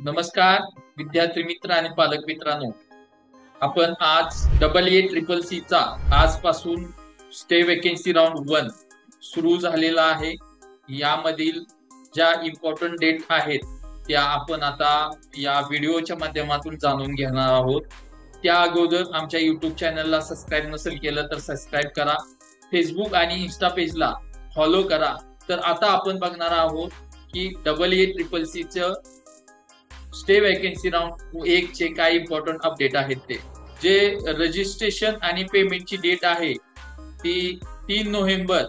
नमस्कार विद्यार्थी मित्र आणि पालक मित्रांनो, आपण आज AA-CCC चा आजपासून स्टे वेकेन्सी राऊंड 1 सुरू झालेला आहे। यामधील ज्या इम्पॉर्टंट डेट आहेत त्या आपण आता या व्हिडिओच्या माध्यमातून जाणून घेणार आहोत। त्या अगोदर आमच्या YouTube चॅनलला सबस्क्राइब नसेल केलं तर सबस्क्राइब करा, फेसबुक आणि इन्स्टा पेजला फॉलो करा। तर आता आपण बघणार आहोत की AA-CCC चं स्टे वेकेन्सी राऊंड 1 चे काय इम्पॉर्टंट अपडेट आहेत ते। जे रजिस्ट्रेशन आणि पेमेंटची डेट आहे ती 3 नोव्हेंबर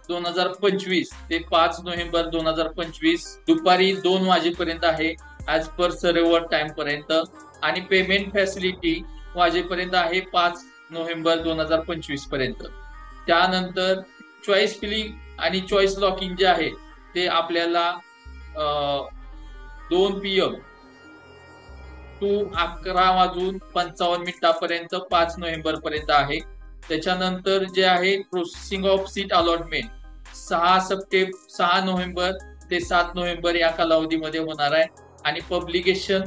2025 ते 5 नोव्हेंबर 2025 दुपारी 2 वाजेपर्यंत आहे, ॲज पर सर्व्हर टाइम पर्यंत। आणि पेमेंट फॅसिलिटी वाजेपर्यंत आहे 5 नोव्हेंबर 2025 पर्यंत। त्यानंतर चॉईस फिलिंग आणि चॉईस लॉकिंग जे आहे ते आपल्याला 2 PM टू 11:55 पर्यंत 5 नोव्हेंबर पर्यंत आहे। त्याच्यानंतर जे आहे processing of seat allotment 6 November ते 7 नोव्हेंबर या कालावधीमध्ये होणार आहे। आणि पब्लिकेशन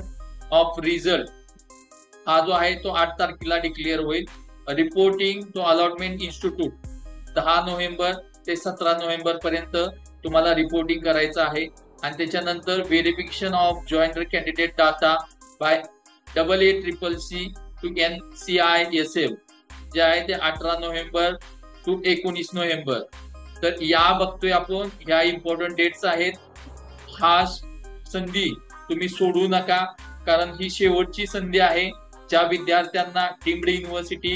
ऑफ रिझल्ट हा जो आहे तो 8 तारखेला डिक्लेअर होईल। Reporting to allotment institute 10 November ते 17 नोव्हेंबर पर्यंत तुम्हाला रिपोर्टिंग करायचं आहे। आणि त्याच्यानंतर verification of joint candidate data by AA-CCC to NCISF जे आहे ते 18 नोव्हेंबर टू 19 नोव्हेंबर। तर या बघतोय आपण, ह्या इम्पॉर्टंट डेट्स आहेत। हा संधी तुम्ही सोडू नका, कारण ही शेवटची संधी आहे। ज्या विद्यार्थ्यांना डीम्ड युनिव्हर्सिटी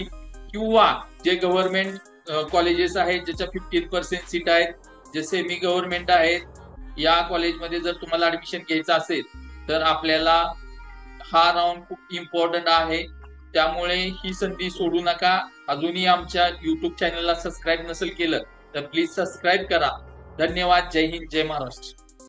किंवा जे गव्हर्नमेंट कॉलेजेस आहेत ज्याच्या 15% सीट आहेत, जे सेमी गव्हर्नमेंट आहेत, या कॉलेजमध्ये जर तुम्हाला ऍडमिशन घ्यायचं असेल तर आपल्याला हा राऊंड खूप इम्पॉर्टंट आहे। त्यामुळे ही संधी सोडू नका। अजूनही आमच्या YouTube चॅनलला सबस्क्राइब नसेल केलं तर प्लीज सबस्क्राइब करा। धन्यवाद। जय हिंद, जय महाराष्ट्र।